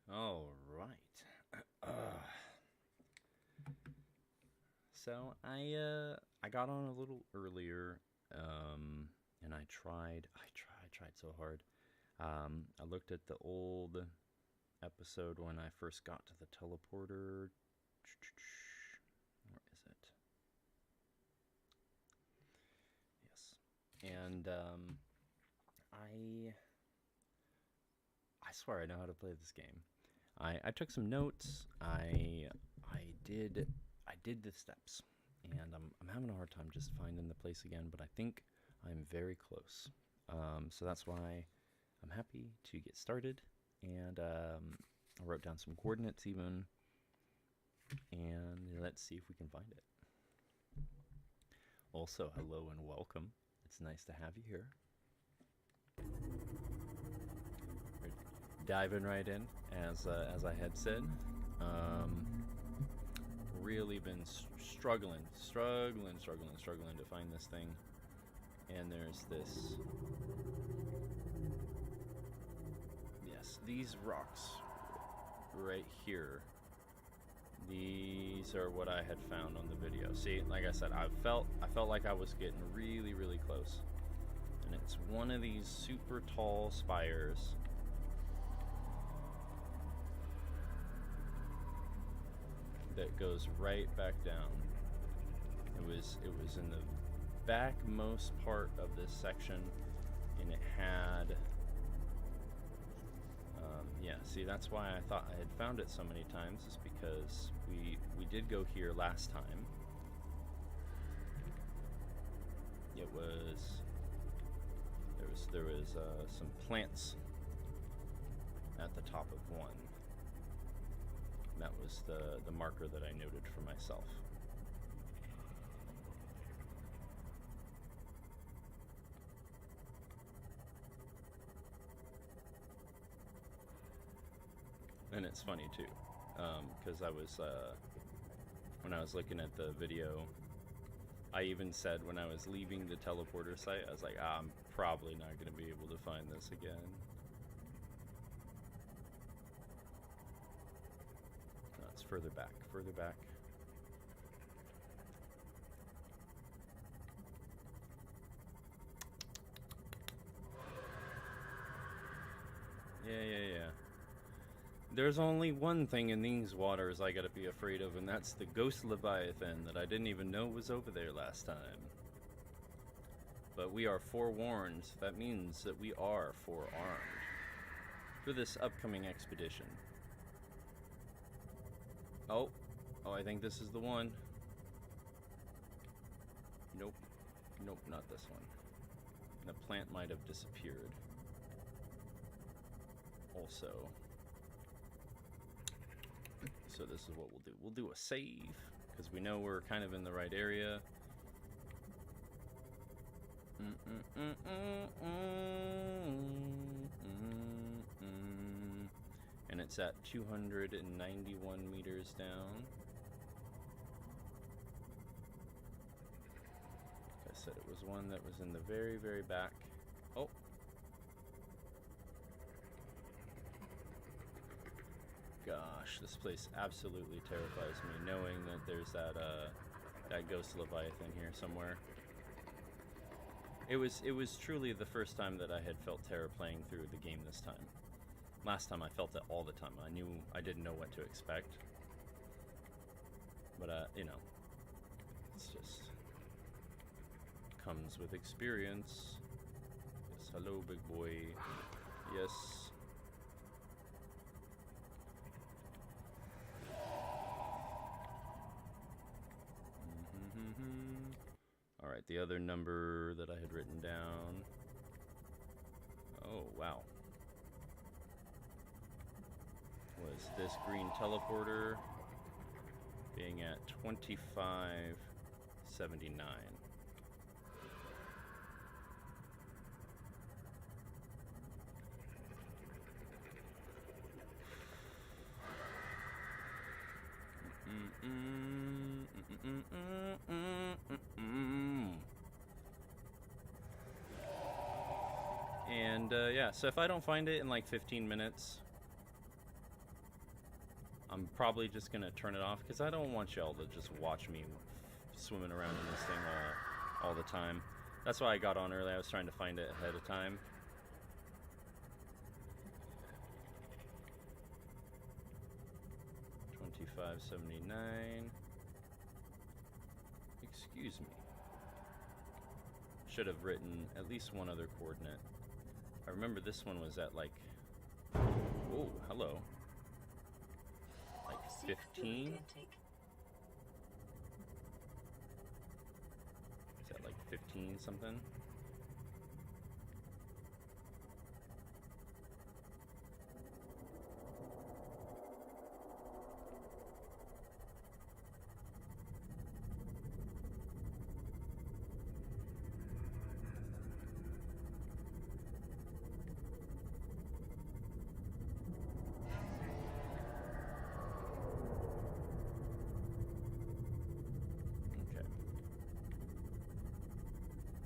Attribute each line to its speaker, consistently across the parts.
Speaker 1: All right. So I got on a little earlier, and I tried so hard. I looked at the old episode when I first got to the teleporter. Where is it? Yes, and I swear I know how to play this game. I took some notes. I did the steps, and I'm having a hard time just finding the place again. But I think I'm very close. So that's why I'm happy to get started. And I wrote down some coordinates even, and let's see if we can find it. Also, hello and welcome. It's nice to have you here. Diving right in, as I had said. Really been struggling to find this thing. And there's this. Yes, these rocks right here. These are what I had found on the video. See, like I said, I felt like I was getting really close. And it's one of these super tall spires. That goes right back down. It was in the backmost part of this section, and it had yeah, see, that's why I thought I had found it so many times, is because we did go here last time. It was there was some plants at the top of one. That was the marker that I noted for myself. And it's funny too, because I was when I was looking at the video, I even said when I was leaving the teleporter site, I was like, I'm probably not going to be able to find this again. Further back. Yeah. There's only one thing in these waters I gotta be afraid of, and that's the ghost leviathan that I didn't even know was over there last time. But we are forewarned. That means that we are forearmed for this upcoming expedition. Oh, I think this is the one. Nope, not this one. The plant might have disappeared. Also. So this is what we'll do. We'll do a save, because we know we're kind of in the right area. And it's at 291 meters down. Like I said, it was one that was in the very back. Oh. Gosh, this place absolutely terrifies me, knowing that there's that ghost leviathan here somewhere. It was truly the first time that I had felt terror playing through the game this time. Last time I felt it all the time. I didn't know what to expect. But you know, it's just comes with experience. Yes, hello, big boy. Yes. All right, the other number that I had written down. Oh, wow. Was this green teleporter being at 2579. And yeah, so if I don't find it in like 15 minutes, I'm probably just gonna turn it off because I don't want y'all to just watch me swimming around in this thing all the time. That's why I got on early. I was trying to find it ahead of time. $25.79. Excuse me. Should have written at least one other coordinate. I remember this one was at like, oh, hello. Like 15? Is that like 15 something?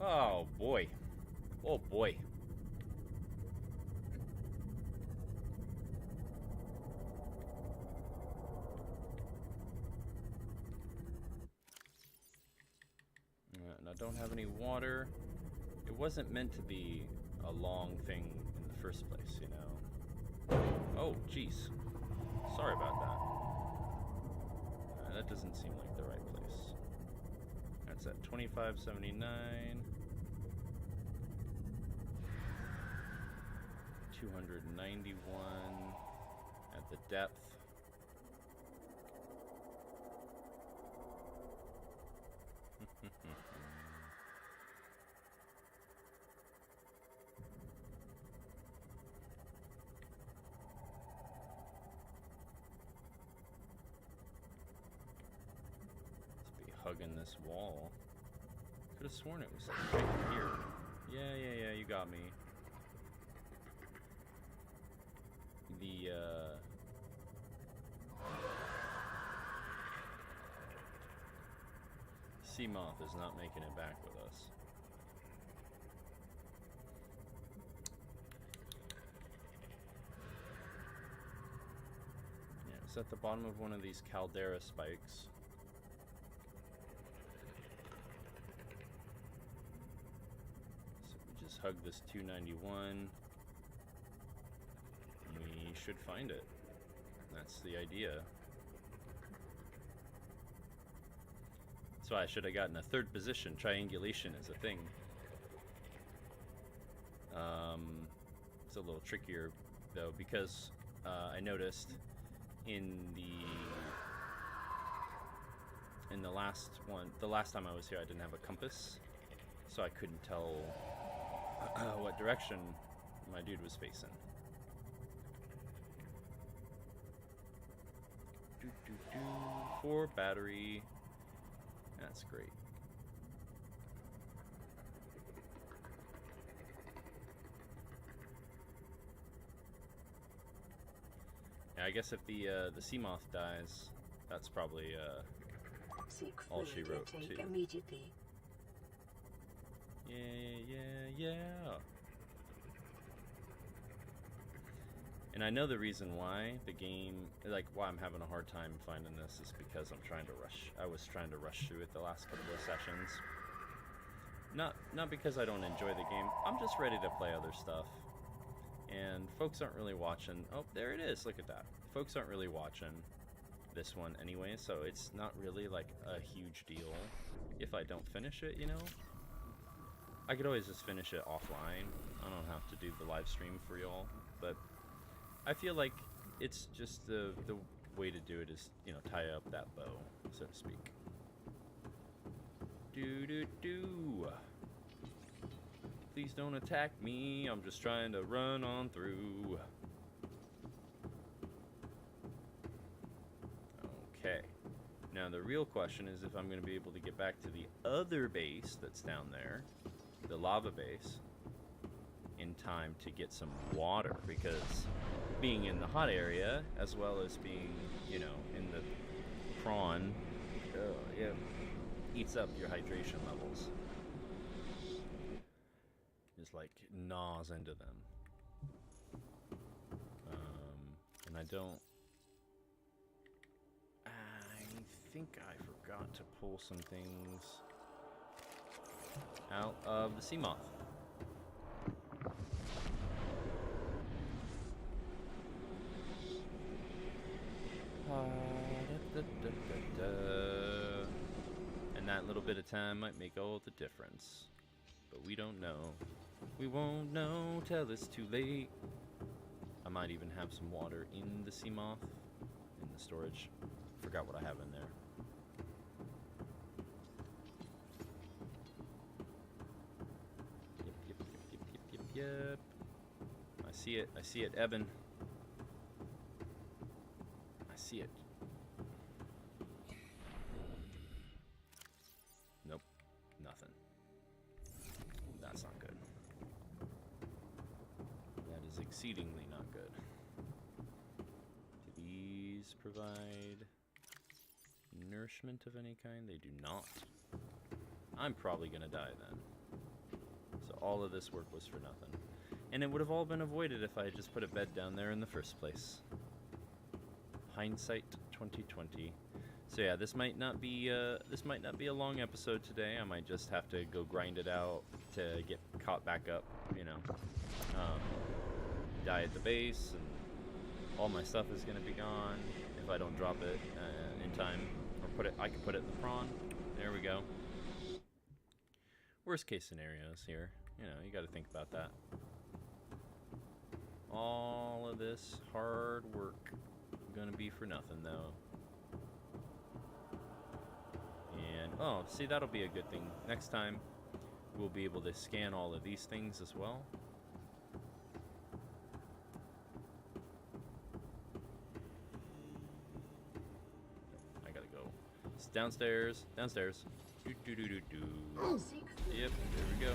Speaker 1: Oh boy. Oh boy. And I don't have any water. It wasn't meant to be a long thing in the first place, you know. Oh, jeez. Sorry about that. That doesn't seem like the right place. That's at 25.79. 291 at the depth. Let's be hugging this wall. Could have sworn it was like right here. Yeah, you got me. The sea moth is not making it back with us. Yeah, it's at the bottom of one of these caldera spikes. So we just hug this 291. We should find it. That's the idea. That's why I should have gotten a third position. Triangulation is a thing. It's a little trickier though because I noticed in the last one, the last time I was here, I didn't have a compass, so I couldn't tell what direction my dude was facing. For battery. That's great. Yeah, I guess if the sea moth dies, that's probably all she wrote too.
Speaker 2: Immediately.
Speaker 1: Yeah. And I know the reason why the game, like why I'm having a hard time finding this is because I'm trying to rush. I was trying to rush through it the last couple of sessions. Not because I don't enjoy the game. I'm just ready to play other stuff. And folks aren't really watching. Oh, there it is. Look at that. Folks aren't really watching this one anyway, so it's not really like a huge deal if I don't finish it, you know? I could always just finish it offline. I don't have to do the live stream for y'all, but I feel like it's just the way to do it is, you know, tie up that bow, so to speak. Do. Please don't attack me. I'm just trying to run on through. Okay. Now the real question is if I'm going to be able to get back to the other base that's down there, the lava base, in time to get some water, because being in the hot area as well as being, you know, in the prawn, eats up your hydration levels. Just like gnaws into them. And I don't think I forgot to pull some things out of the sea moth. And that little bit of time might make all the difference. But we don't know. We won't know till it's too late. I might even have some water in the sea moth, in the storage. Forgot what I have in there. Yep. I see it, Eben. I see it. Nope, nothing. That's not good. That is exceedingly not good. Do these provide nourishment of any kind? They do not. I'm probably gonna die then. So all of this work was for nothing. And it would have all been avoided if I had just put a bed down there in the first place. Hindsight 2020. So yeah, this might not be a long episode today. I might just have to go grind it out to get caught back up, you know. Die at the base, and all my stuff is gonna be gone if I don't drop it in time, or I can put it in the prawn. There we go. Worst case scenarios here. You know, you got to think about that. All of this hard work gonna be for nothing though. And oh, see, that'll be a good thing. Next time we'll be able to scan all of these things as well. I gotta go. It's downstairs. Downstairs. Do do do do do. Yep, there we go.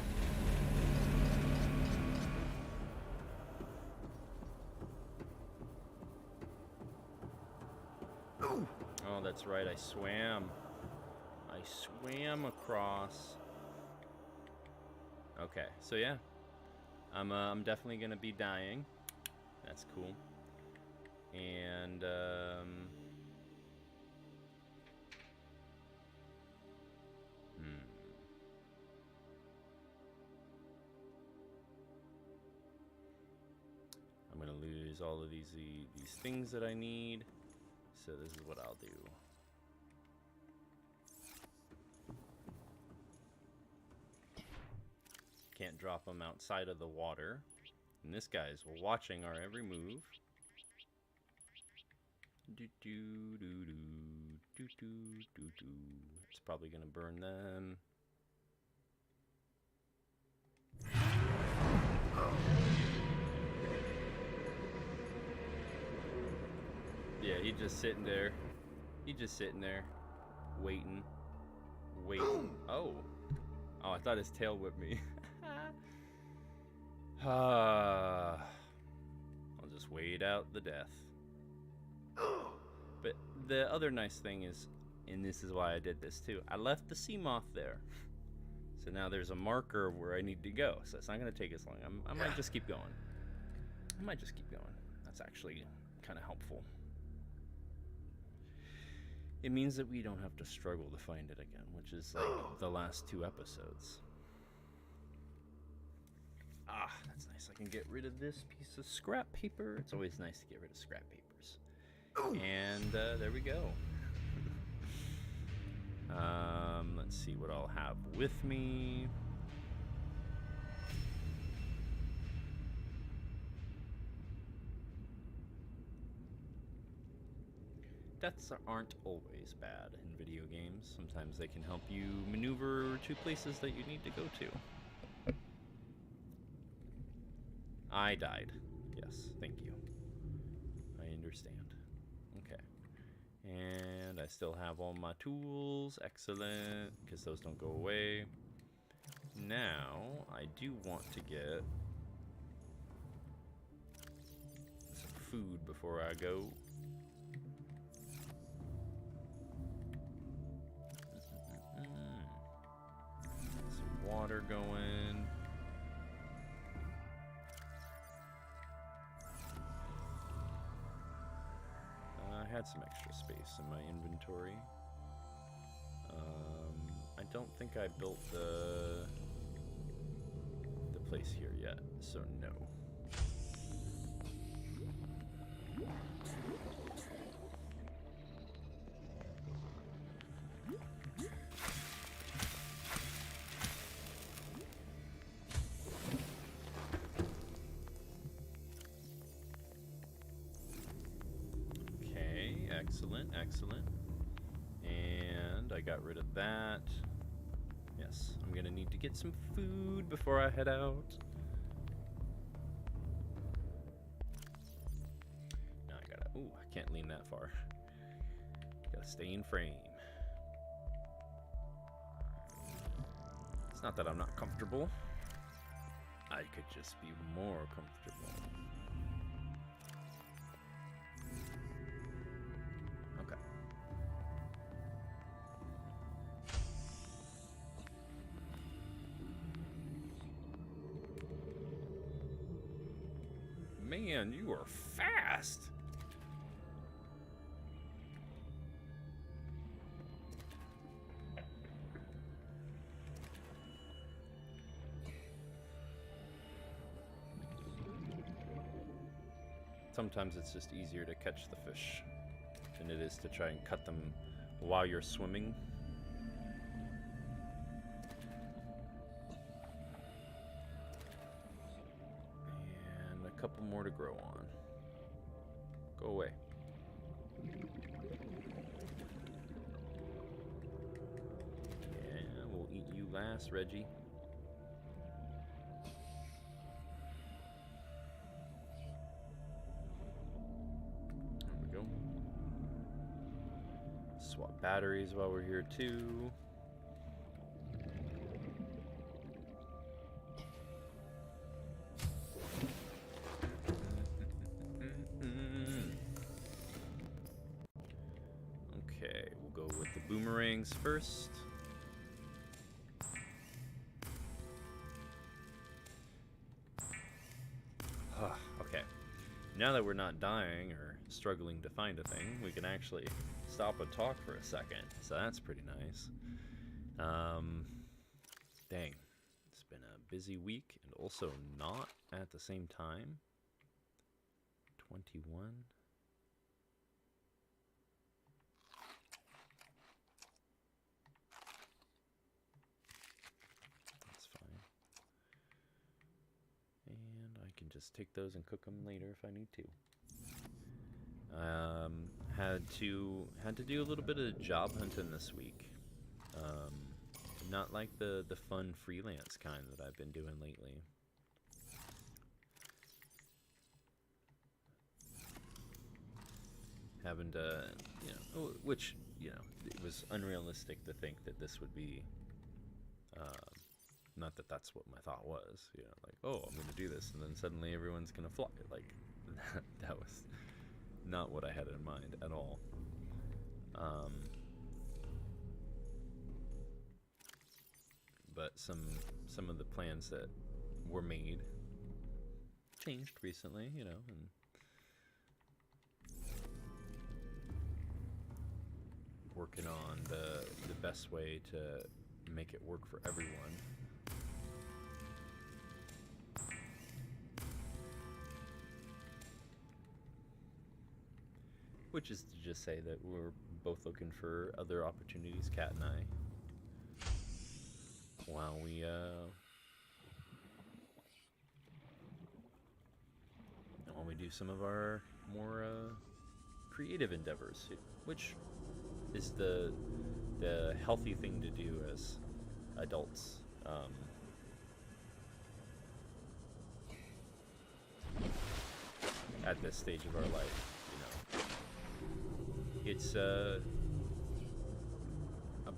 Speaker 1: Oh, that's right, I swam. I swam across. Okay, so yeah. I'm definitely gonna be dying. That's cool. And I'm gonna lose all of these things that I need. So this is what I'll do. Can't drop them outside of the water. And this guy's watching our every move. Do do do do do do do do. It's probably gonna burn them. Yeah, he's just sitting there. He's just sitting there, waiting. Oh, I thought his tail whipped me. I'll just wait out the death. But the other nice thing is, and this is why I did this too, I left the sea moth there. So now there's a marker of where I need to go. So it's not going to take as long. I might just keep going. That's actually kind of helpful. It means that we don't have to struggle to find it again, which is like the last 2 episodes. Ah, that's nice. I can get rid of this piece of scrap paper. It's always nice to get rid of scrap papers. And there we go. Let's see what I'll have with me. Deaths aren't always bad in video games. Sometimes they can help you maneuver to places that you need to go to. I died. Yes, thank you. I understand. Okay. And I still have all my tools. Excellent, because those don't go away. Now, I do want to get some food before I go. Some water going. I had some extra space in my inventory. don't think I built the place here yet, so no. Okay, excellent, excellent. And I got rid of that. Yes, I'm gonna need to get some food before I head out. Now I gotta, ooh, I can't lean that far. Gotta stay in frame. It's not that I'm not comfortable. I could just be more comfortable. Okay. Man, you are fast. Sometimes it's just easier to catch the fish than it is to try and cut them while you're swimming. And a couple more to grow on. Go away. Yeah, we'll eat you last, Reggie. Swap batteries while we're here too. Okay, we'll go with the boomerangs first. Okay, now that we're not dying or struggling to find a thing, we can actually stop and talk for a second, so that's pretty nice. Dang, it's been a busy week and also not at the same time. 21. That's fine. And I can just take those and cook them later if I need to. Had to do a little bit of job hunting this week. Not like the fun freelance kind that I've been doing lately. Having to, you know, which, you know, it was unrealistic to think that this would be, not that that's what my thought was, you know, like, oh, I'm going to do this, and then suddenly everyone's going to fly. Like, that was not what I had in mind at all. But some of the plans that were made changed recently, you know, and working on the best way to make it work for everyone. Which is to just say that we're both looking for other opportunities, Kat and I, while we do some of our more creative endeavors, which is the healthy thing to do as adults. At this stage of our life, you know, it's a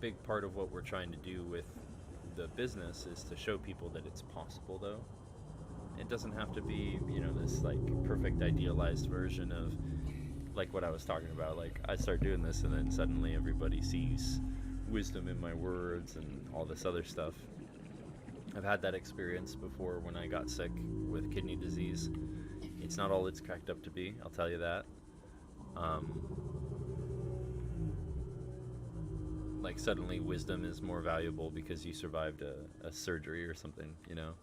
Speaker 1: big part of what we're trying to do with the business is to show people that it's possible, though. It doesn't have to be, you know, this like perfect idealized version of like what I was talking about. Like, I start doing this and then suddenly everybody sees wisdom in my words and all this other stuff. I've had that experience before when I got sick with kidney disease. It's not all it's cracked up to be, I'll tell you that. like suddenly wisdom is more valuable because you survived a surgery or something, you know.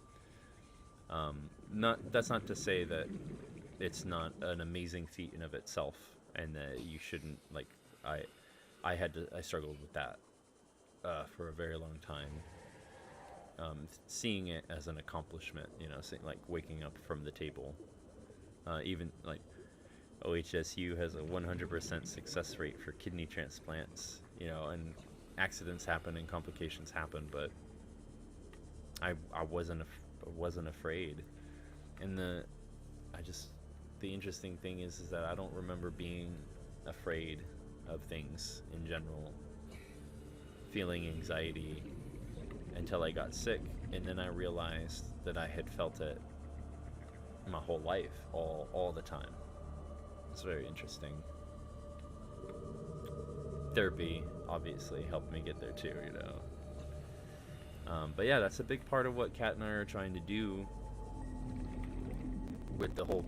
Speaker 1: That's not to say that it's not an amazing feat in of itself, and that you shouldn't like. I struggled with that for a very long time. Seeing it as an accomplishment, you know, like waking up from the table, even like OHSU has a 100% success rate for kidney transplants, you know, and accidents happen and complications happen, but I wasn't afraid. And the interesting thing is that I don't remember being afraid of things in general, feeling anxiety until I got sick, and then I realized that I had felt it my whole life, all the time. It's very interesting. Therapy obviously helped me get there too, you know. But yeah, that's a big part of what Kat and I are trying to do with the whole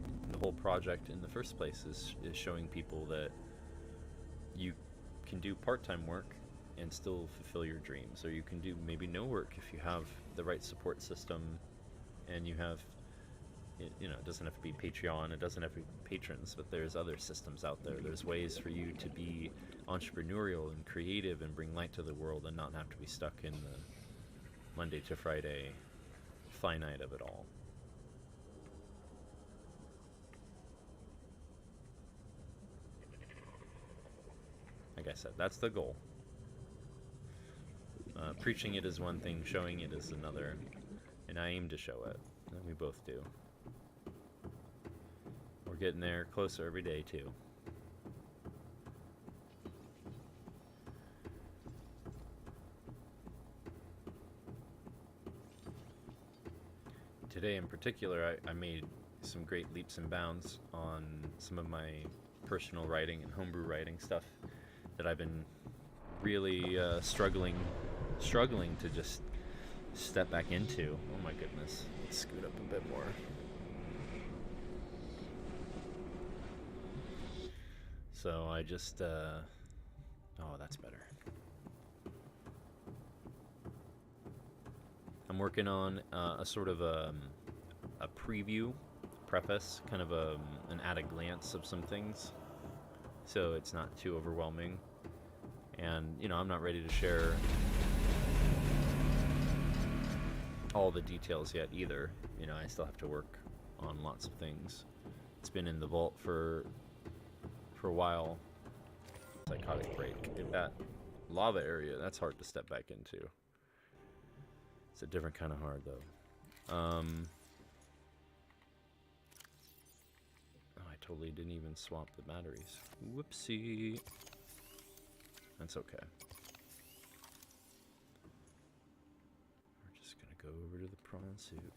Speaker 1: project in the first place, is showing people that you can do part-time work and still fulfill your dreams, or you can do maybe no work if you have the right support system, and you have, you know, it doesn't have to be Patreon, it doesn't have to be patrons, but there's other systems out there. There's ways for you to be entrepreneurial and creative and bring light to the world and not have to be stuck in the Monday to Friday finite of it all. Like I said, that's the goal. Preaching it is one thing, showing it is another, and I aim to show it, and we both do. We're getting there closer every day too. Today in particular, I made some great leaps and bounds on some of my personal writing and homebrew writing stuff that I've been really struggling to just step back into. Oh my goodness. Let's scoot up a bit more. So I just, oh, that's better. I'm working on a sort of a preview, preface, kind of an at a glance of some things, so it's not too overwhelming. And, you know, I'm not ready to share all the details yet either. You know, I still have to work on lots of things. It's been in the vault for a while. Psychotic break. In that lava area, that's hard to step back into. It's a different kind of hard, though. Oh, I totally didn't even swap the batteries. Whoopsie. That's okay. We're just gonna go over to the prawn suit.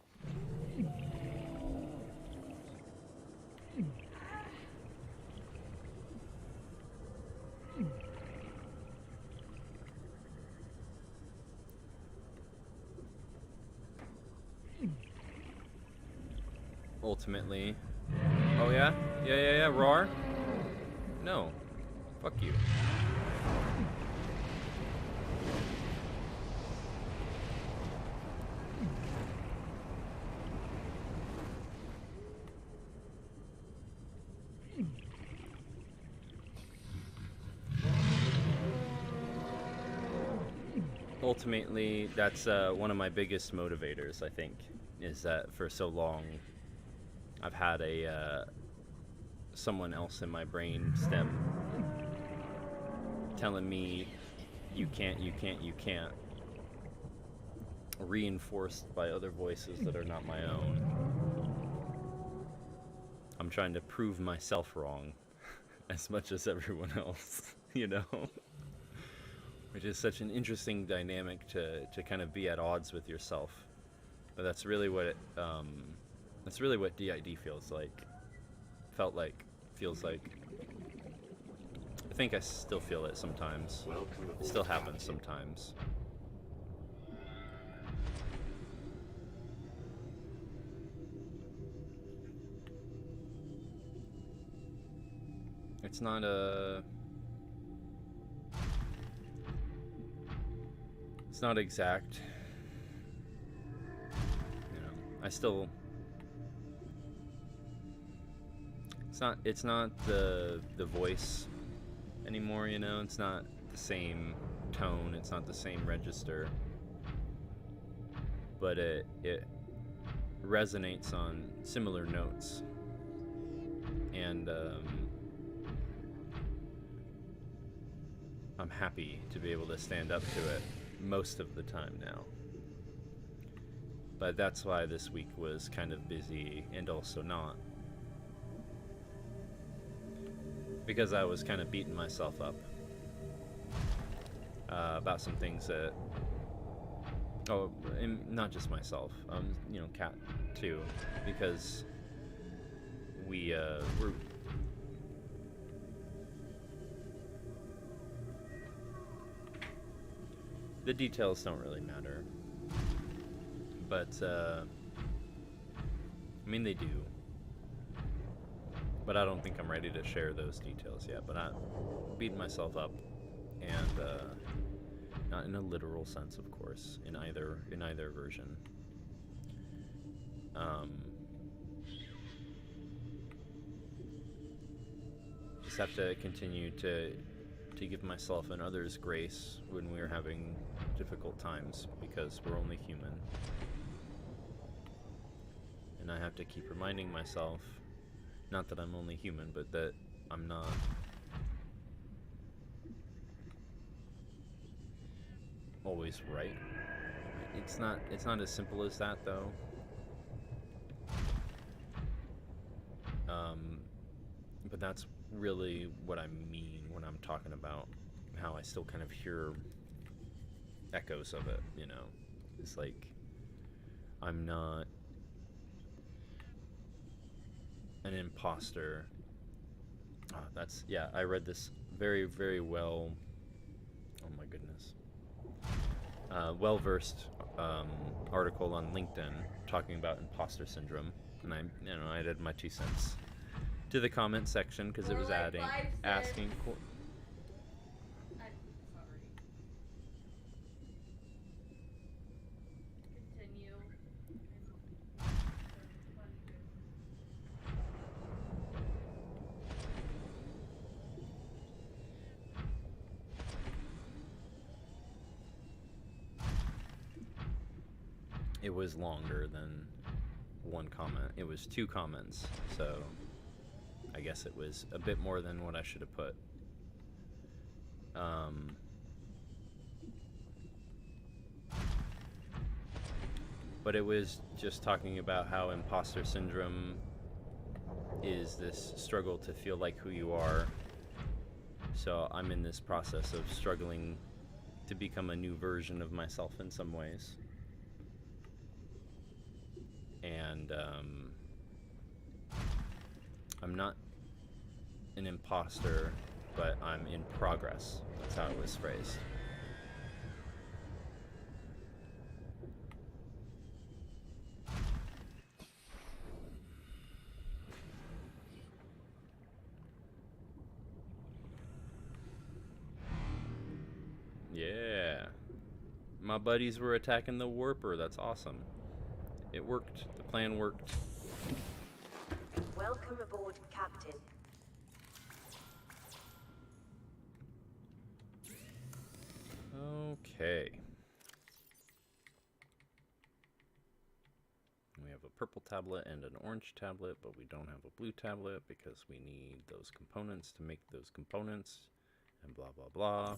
Speaker 1: Ultimately. Oh yeah? Yeah, roar? No. Fuck you. Ultimately, that's one of my biggest motivators, I think, is that for so long I've had someone else in my brain stem telling me you can't, reinforced by other voices that are not my own. I'm trying to prove myself wrong as much as everyone else, you know? Which is such an interesting dynamic to kind of be at odds with yourself. But that's really what DID feels like. Feels like. I think I still feel it sometimes. It still happens sometimes. It's not a... It's not exact. You know, I still. It's not the voice anymore, you know. It's not the same tone. It's not the same register. But it resonates on similar notes, and I'm happy to be able to stand up to it most of the time now. But that's why this week was kind of busy and also not. Because I was kind of beating myself up about some things that, and not just myself, you know, Kat too, because we're the details don't really matter, but I mean they do. But I don't think I'm ready to share those details yet. But I'm beating myself up, and not in a literal sense, of course, in either version. Just have to continue to give myself and others grace when we're having difficult times, because we're only human, and I have to keep reminding myself. Not that I'm only human, but that I'm not always right. It's not as simple as that, though. But that's really what I mean when I'm talking about how I still kind of hear echoes of it, you know? It's like I'm not an imposter. I read this very, very well. Oh my goodness. Well-versed article on LinkedIn talking about imposter syndrome, and I added my 2 cents to the comment section because it was asking. It was longer than one comment. It was 2 comments, so I guess it was a bit more than what I should have put. But it was just talking about how imposter syndrome is this struggle to feel like who you are. So I'm in this process of struggling to become a new version of myself in some ways. And I'm not an imposter, but I'm in progress. That's how it was phrased. Yeah. My buddies were attacking the warper. That's awesome. It worked. The plan worked.
Speaker 2: Welcome aboard, Captain.
Speaker 1: Okay. We have a purple tablet and an orange tablet, but we don't have a blue tablet because we need those components to make those components, and blah, blah, blah.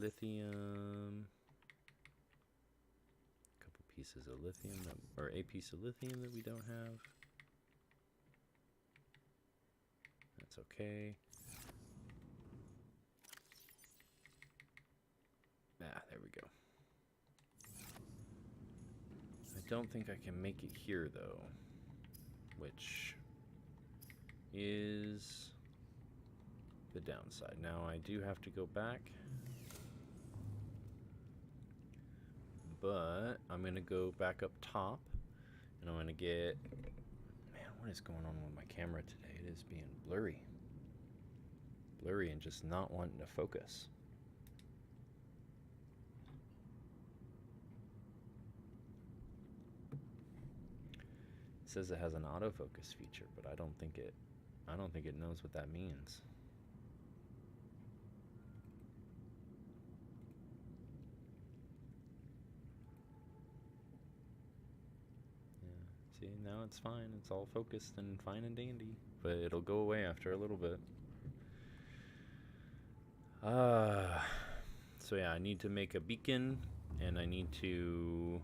Speaker 1: Lithium, a couple pieces of lithium, or a piece of lithium that we don't have. That's okay. There we go. I don't think I can make it here though. which is the downside. Now I do have to go back, but I'm gonna go back up top, and I'm gonna get, man, what is going on with my camera today? It is being blurry and just not wanting to focus. It says it has an autofocus feature, but I don't think it knows what that means. See, now it's fine. It's all focused and fine and dandy. But it'll go away after a little bit. So yeah, I need to make a beacon, and I need to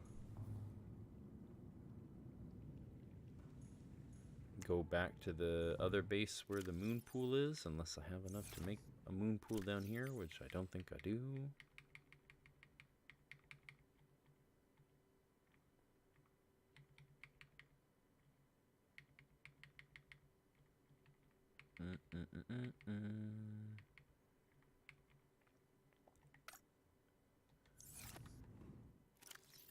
Speaker 1: go back to the other base where the moon pool is, unless I have enough to make a moon pool down here, which I don't think I do.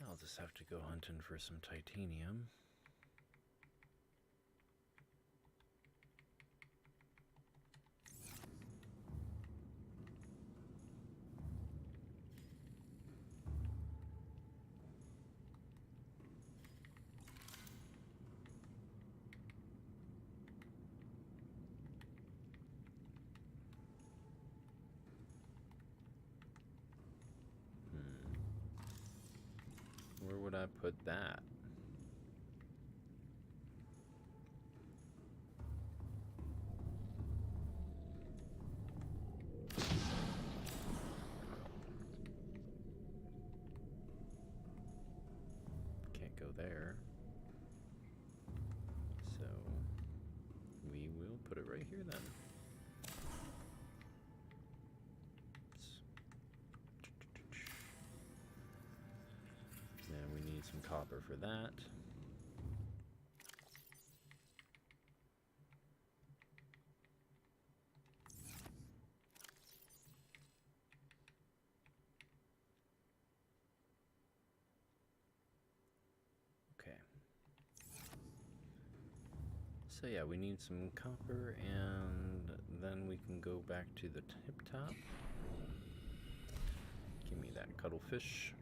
Speaker 1: I'll just have to go hunting for some titanium. Where would I put that? Can't go there. So we will put it right here then. And we need some copper for that. Okay. So yeah, we need some copper, and then we can go back to the tip top. Give me that cuttlefish.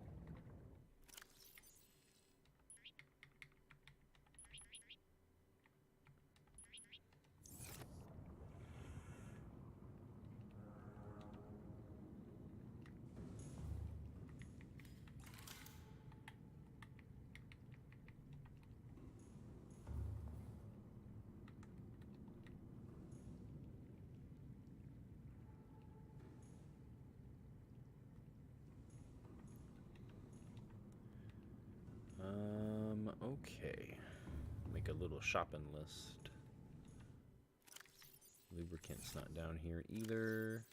Speaker 1: Okay. Make a little shopping list. Lubricant's not down here either.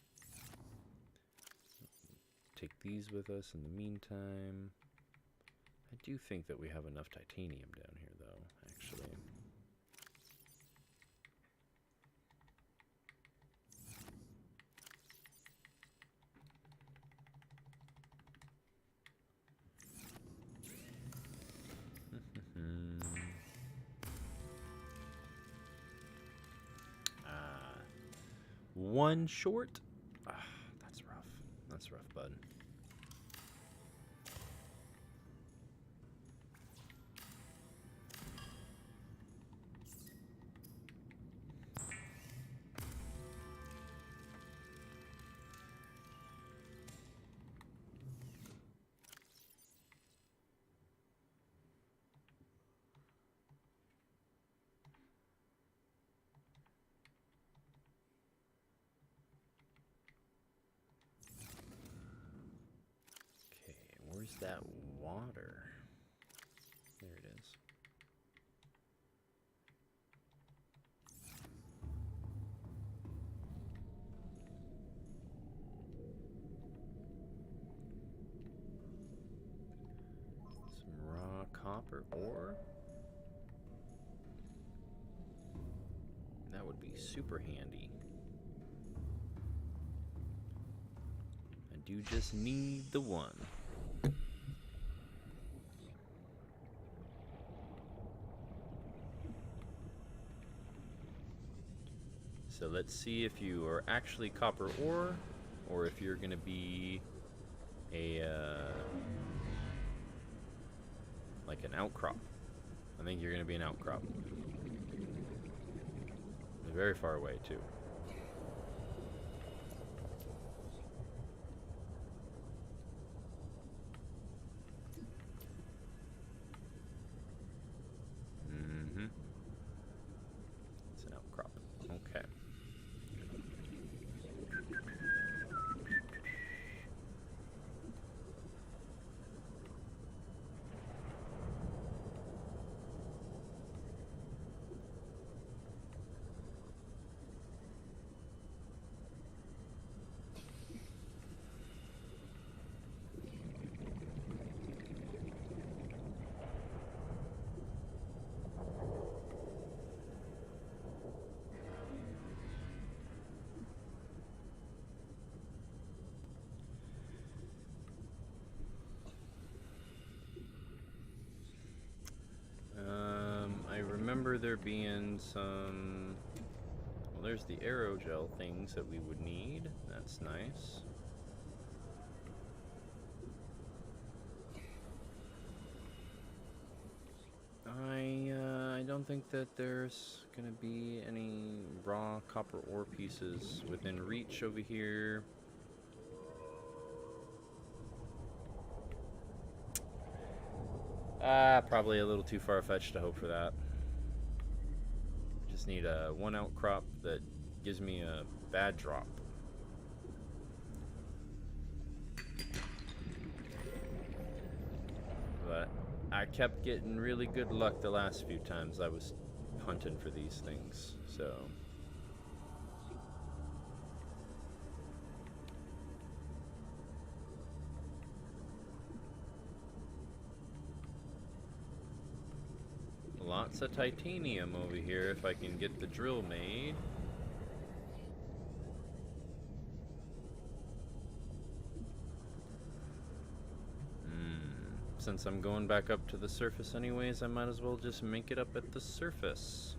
Speaker 1: Take these with us in the meantime. I do think that we have enough titanium down here, though, actually. One short? That's rough. That's rough, bud. Where's that water? There it is. Some raw copper ore. would be super handy. I do just need the one. So let's see if you are actually copper ore, or if you're going to be a, like an outcrop. I think you're going to be an outcrop. They're very far away, too. Mm-hmm. It's an outcrop. Okay. I remember there being some... Well, there's the aerogel things that we would need. That's nice. I don't think that there's gonna be any raw copper ore pieces within reach over here. Probably a little too far-fetched to hope for that. Just need a one outcrop that gives me a bad drop. But I kept getting really good luck the last few times I was hunting for these things, so... Lots of titanium over here if I can get the drill made. Since I'm going back up to the surface anyways, I might as well just make it up at the surface.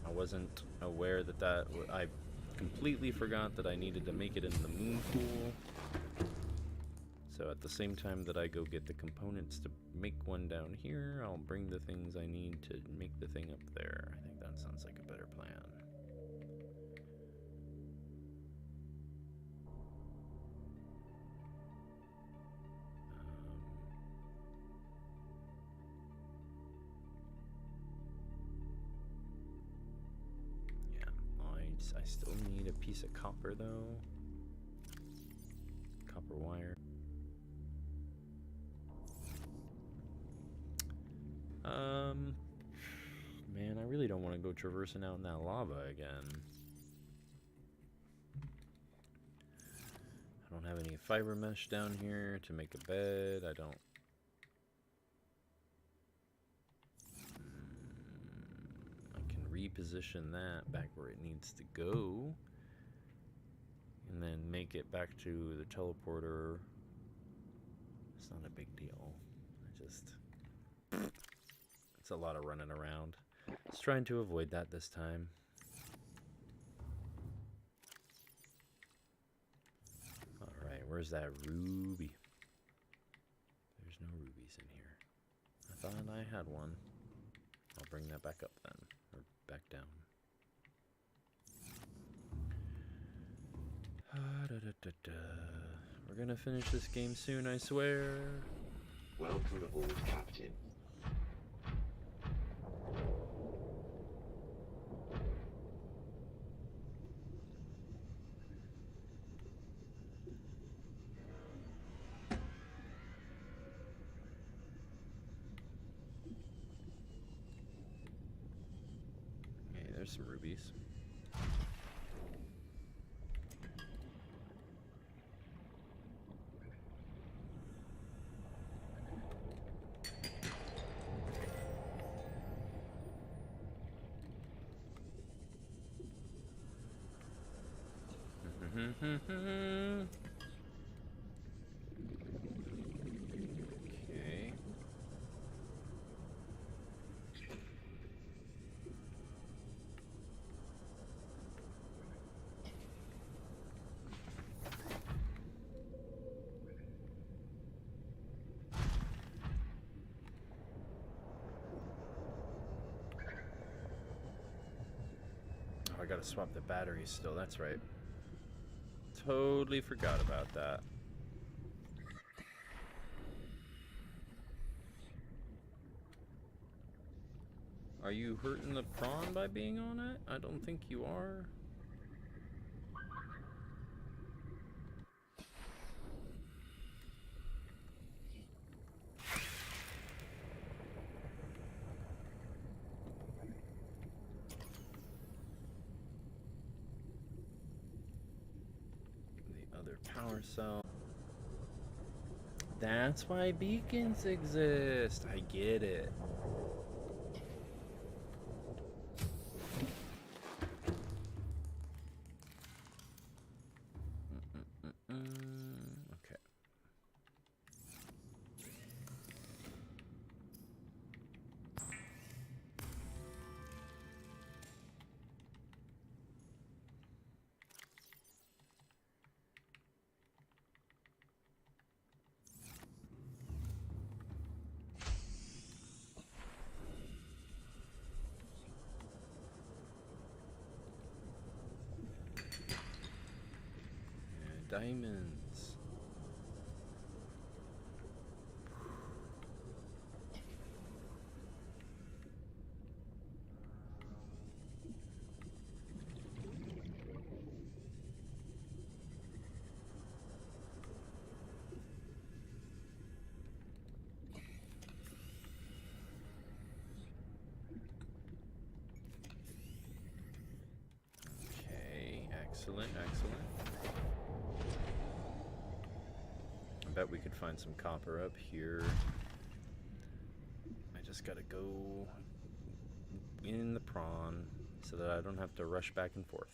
Speaker 1: I wasn't aware that I completely forgot that I needed to make it in the moon pool. So at the same time that I go get the components to make one down here, I'll bring the things I need to make the thing up there. I think that sounds like a better plan. I still need a piece of copper though. Copper wire. Man, I really don't want to go traversing out in that lava again. I don't have any fiber mesh down here to make a bed. I don't. I can reposition that back where it needs to go. And then make it back to the teleporter. It's not a big deal. It's a lot of running around. Just trying to avoid that this time. Alright, where's that ruby? There's no rubies in here. I thought I had one. I'll bring that back up then. Or back down. We're gonna finish this game soon, I swear.
Speaker 2: Welcome aboard, Captain.
Speaker 1: Okay, there's some rubies. Okay. Oh, I gotta swap the batteries still, that's right. Totally forgot about that. Are you hurting the prawn by being on it? I don't think you are. The other power cell. That's why beacons exist. I get it. Okay. Diamonds. Okay, excellent, excellent. I bet we could find some copper up here. I just gotta go in the prawn so that I don't have to rush back and forth.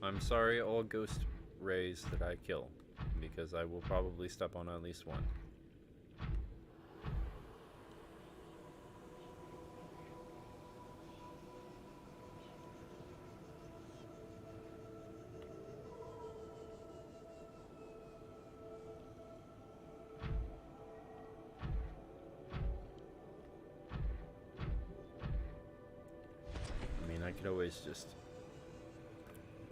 Speaker 1: I'm sorry, all ghost rays that I kill, because I will probably step on at least one. I mean, I could always just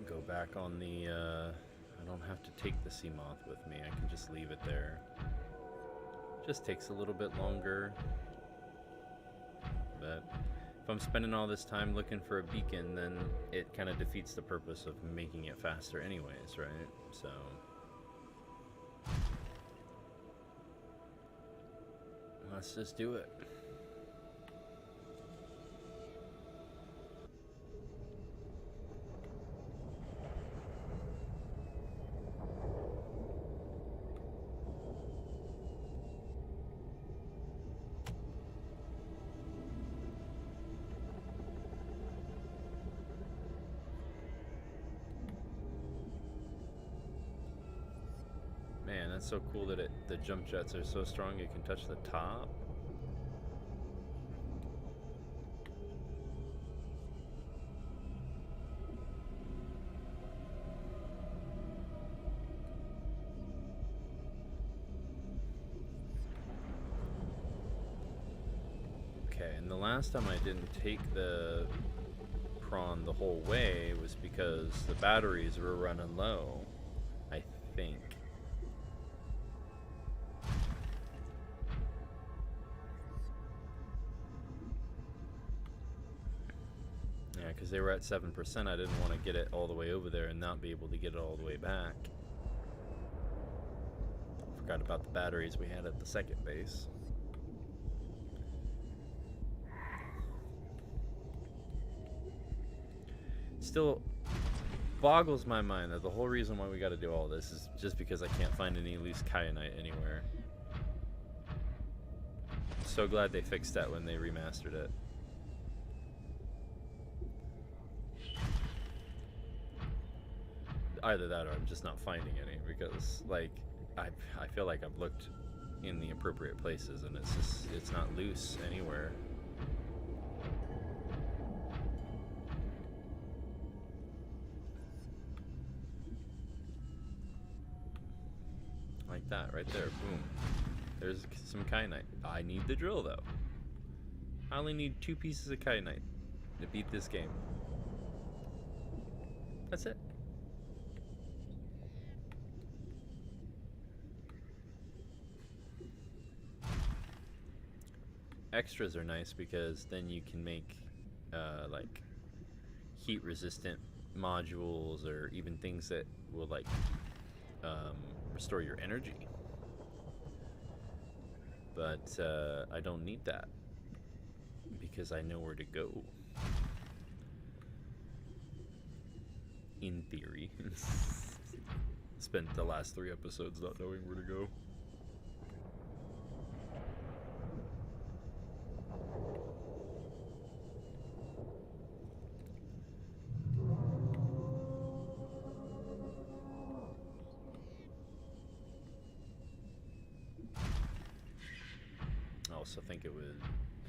Speaker 1: go back on the, I don't have to take the sea moth with me, I can just leave it there. Just takes a little bit longer, but if I'm spending all this time looking for a beacon, then it kind of defeats the purpose of making it faster anyways, right? So let's just do it. Man, that's so cool that the jump jets are so strong you can touch the top. Okay, and the last time I didn't take the prawn the whole way was because the batteries were running low, I think. Yeah, because they were at 7%, I didn't want to get it all the way over there and not be able to get it all the way back. Forgot about the batteries we had at the second base. Still boggles my mind that the whole reason why we got to do all this is just because I can't find any loose kyanite anywhere. so glad they fixed that when they remastered it. Either that or I'm just not finding any, because like I feel like I've looked in the appropriate places and it's not loose anywhere. Like that right there, boom. There's some kyanite. I need the drill though. I only need 2 pieces of kyanite to beat this game. That's it. Extras are nice because then you can make like heat resistant modules, or even things that will like restore your energy. But I don't need that because I know where to go. In theory. Spent the last 3 episodes not knowing where to go. I also think it would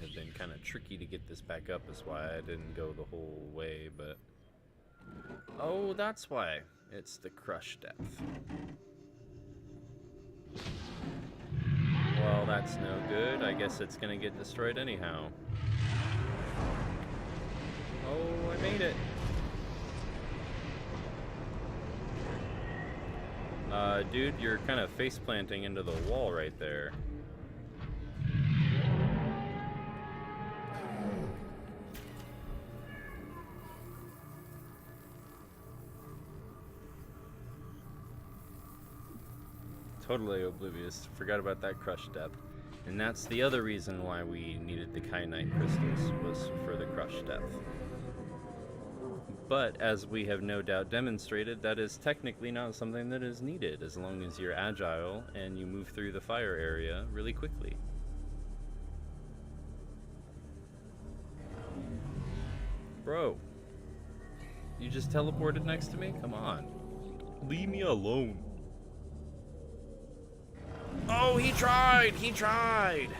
Speaker 1: have been kind of tricky to get this back up, is why I didn't go the whole way, but... Oh, that's why. It's the crush depth. Well, that's no good. I guess it's gonna get destroyed anyhow. Oh, I made it. Dude, you're kind of face planting into the wall right there. Totally oblivious. Forgot about that crush depth. And that's the other reason why we needed the kyanite crystals, was for the crush depth. But as we have no doubt demonstrated, that is technically not something that is needed, as long as you're agile and you move through the fire area really quickly. Bro, you just teleported next to me? Come on. Leave me alone. Oh, he tried! He tried!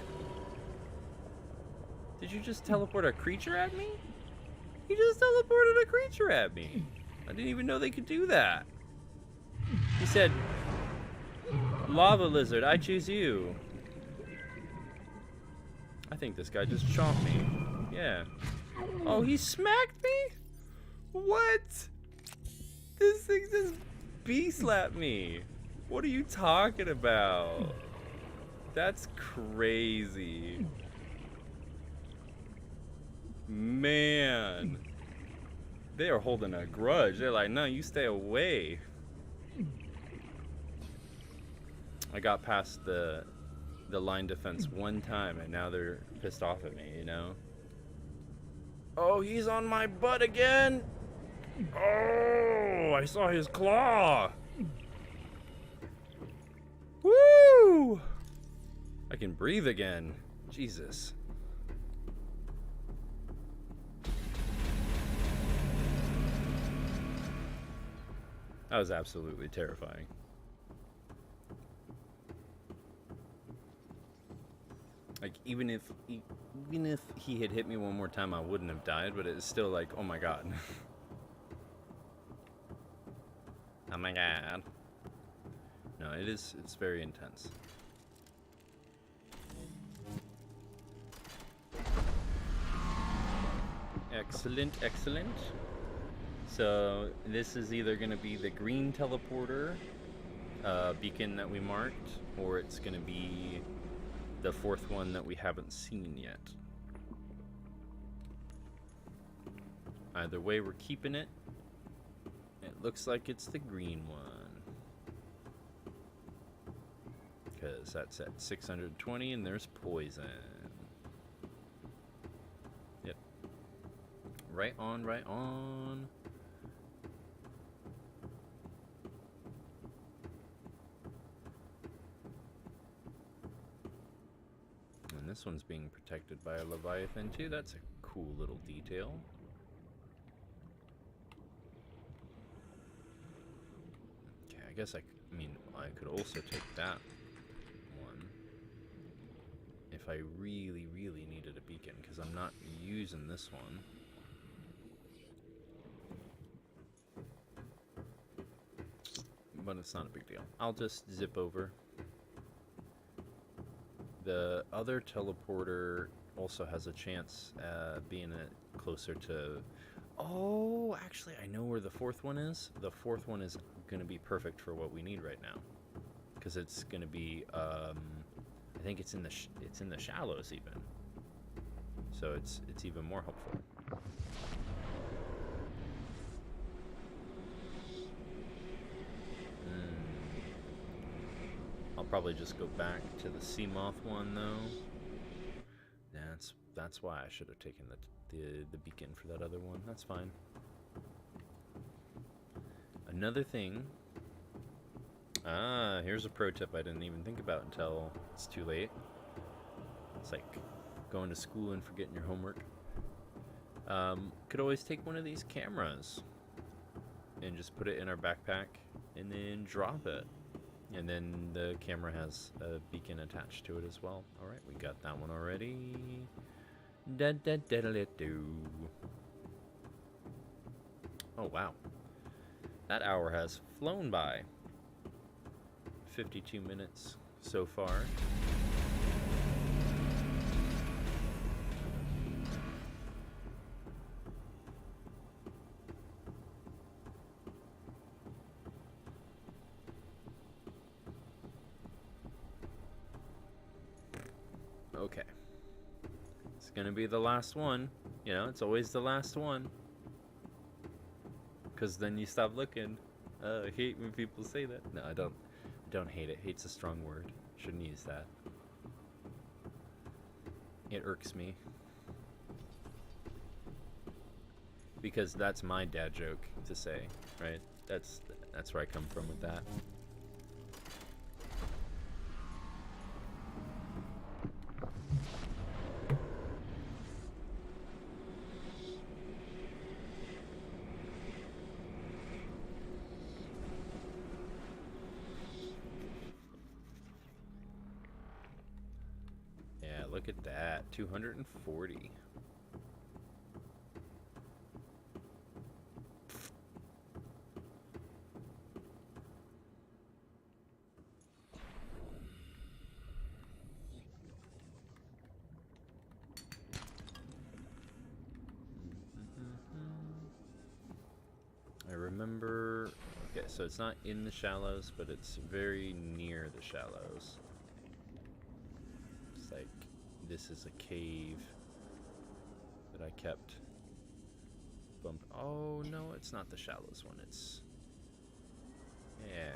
Speaker 1: Did you just teleport a creature at me? He just teleported a creature at me. I didn't even know they could do that. He said, "Lava lizard, I choose you." I think this guy just chomped me. Yeah. Oh, he smacked me? What? This thing just B-slapped me. What are you talking about? That's crazy. Man. They are holding a grudge. They're like, no, you stay away. I got past the line defense one time and now they're pissed off at me, you know? Oh, he's on my butt again. Oh, I saw his claw. Woo! I can breathe again. Jesus. That was absolutely terrifying. Like, even if he had hit me one more time, I wouldn't have died, but it's still like, oh my god. Oh my god. No, it's very intense. Excellent, excellent. So this is either going to be the green teleporter beacon that we marked, or it's going to be the 4th one that we haven't seen yet. Either way, we're keeping it. It looks like it's the green one. Because that's at 620 and there's poison. Yep. Right on, right on. And this this one's being protected by a Leviathan too. That's a cool little detail. Okay, I guess I mean, I could also take that one if I really, really needed a beacon, because I'm not using this one. But it's not a big deal. I'll just zip over. The other teleporter also has a chance being closer to... Oh, actually, I know where the fourth one is. The fourth one is going to be perfect for what we need right now, because it's going to be... I think it's in the shallows even. So it's even more helpful. I'll probably just go back to the sea moth one though. That's why I should have taken the beacon for that other one. That's fine. Another thing. Here's a pro tip I didn't even think about until it's too late. It's like going to school and forgetting your homework. Could always take one of these cameras and just put it in our backpack and then drop it. And then the camera has a beacon attached to it as well. Alright, we got that one already. Oh, wow. That hour has flown by. 52 minutes so far. Okay. It's gonna be the last one. You know, it's always the last one. Because then you stop looking. I hate when people say that. No, I don't hate it. Hate's a strong word. Shouldn't use that. It irks me. Because that's my dad joke to say, right? That's where I come from with that. Look at that, 240. I remember, okay, so it's not in the shallows, but it's very near the shallows. It's like, this is a cave that I kept bumped. Oh, no, it's not the shallows one. It's... Yeah.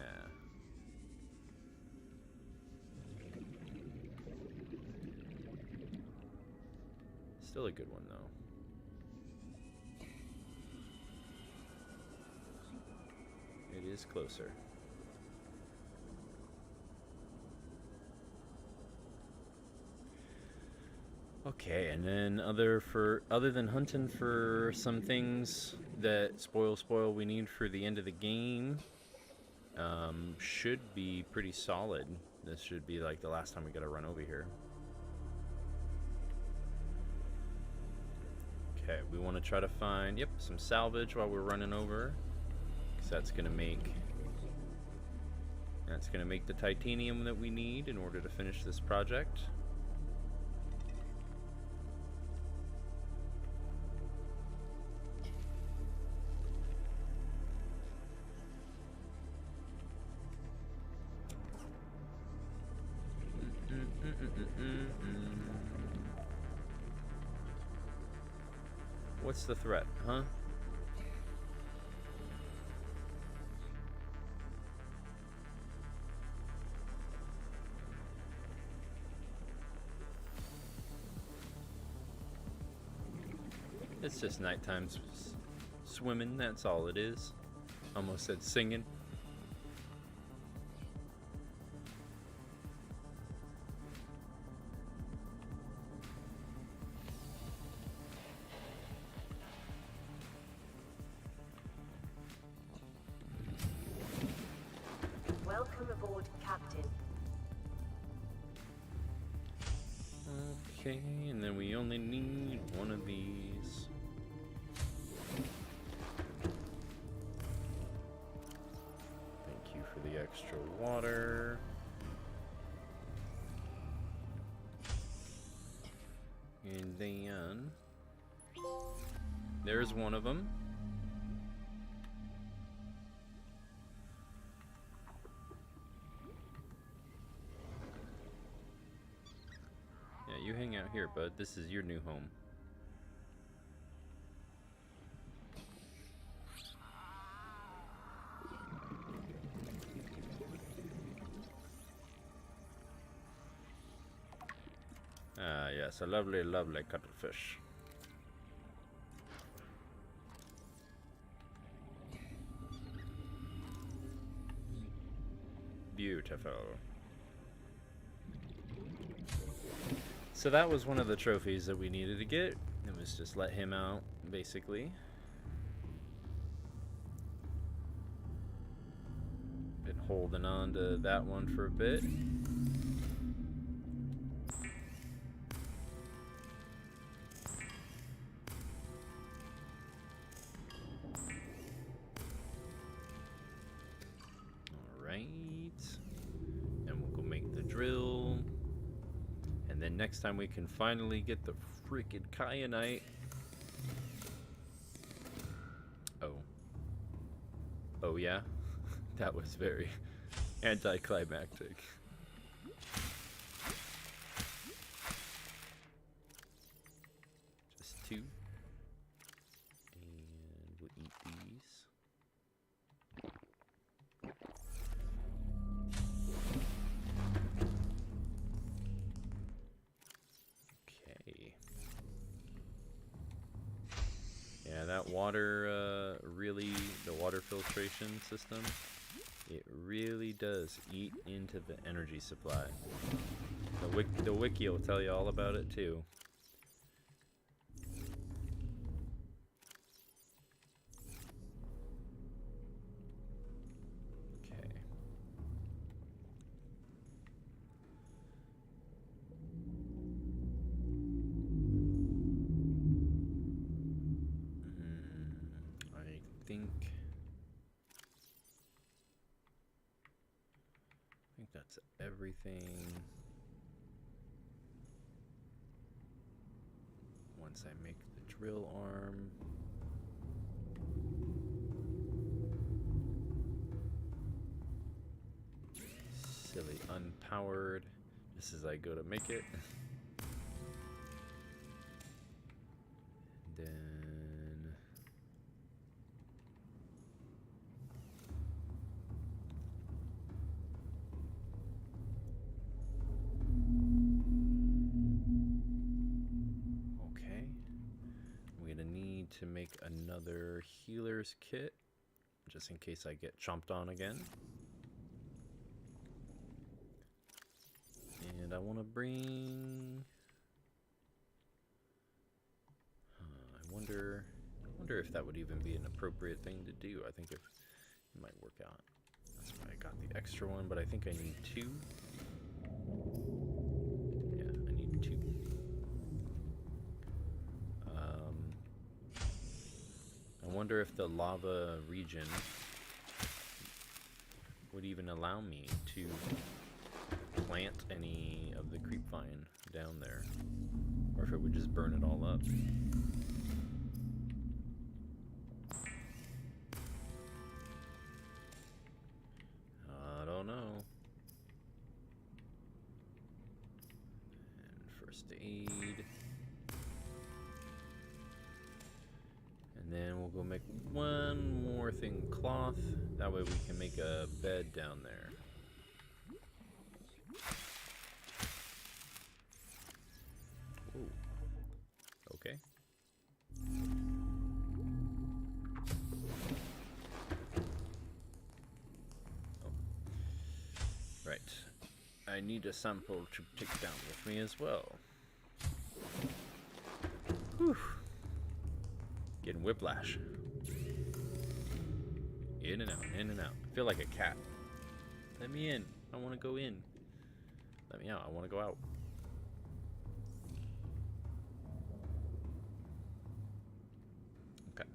Speaker 1: Still a good one, though. It is closer. Okay, and then other than hunting for some things that spoil we need for the end of the game, should be pretty solid. This should be like the last time we gotta run over here. Okay, we want to try to find, yep, some salvage while we're running over, because that's gonna make the titanium that we need in order to finish this project. What's the threat, huh? It's just nighttime swimming, that's all it is. Almost said singing.
Speaker 3: Captain.
Speaker 1: Okay, and then we only need one of these. Thank you for the extra water. And then there's one of them. Yeah, you hang out here, bud. This is your new home. Ah, yes, a lovely, lovely cuttlefish. Beautiful. So that was one of the trophies that we needed to get. It was just let him out, basically. Been holding on to that one for a bit. Drill, and then next time we can finally get the freaking kyanite. Oh yeah, that was very anticlimactic. Just two, and we'll eat these. Yeah, that water, really, the water filtration system, it really does eat into the energy supply. The wiki will tell you all about it too. Okay. I think that's everything. Once I make the drill arm. Silly unpowered, just as I go to make it. Then to make another healer's kit, just in case I get chomped on again. And I want to bring... I wonder if that would even be an appropriate thing to do. I think it might work out. That's why I got the extra one, but I think I need two. Yeah, I need two. I wonder if the lava region would even allow me to plant any of the creep vine down there, or if it would just burn it all up. I don't know. And first aid. And then we'll go make one more thing, cloth. That way we can make a bed down there. Ooh. Okay. Oh. Right. I need a sample to take down with me as well. Whew. Getting whiplash. In and out, in and out. I feel like a cat. Let me in. I want to go in. Let me out. I want to go out. Okay.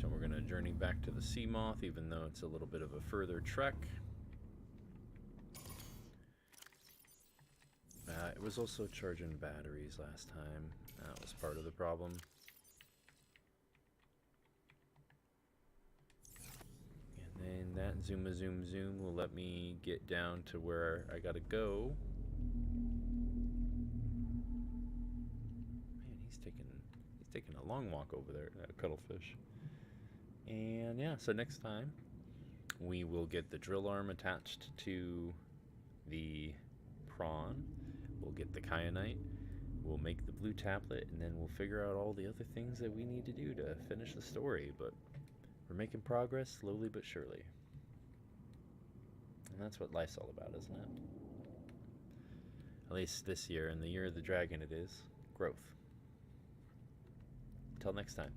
Speaker 1: So we're going to journey back to the Sea Moth, even though it's a little bit of a further trek. It was also charging batteries last time. That was part of the problem. And then that zoom will let me get down to where I gotta go. Man, he's taking a long walk over there, that cuttlefish. And yeah, so next time we will get the drill arm attached to the prawn. We'll get the kyanite, we'll make the blue tablet, and then we'll figure out all the other things that we need to do to finish the story. But we're making progress slowly but surely. And that's what life's all about, isn't it? At least this year, in the year of the dragon, it is growth. Until next time.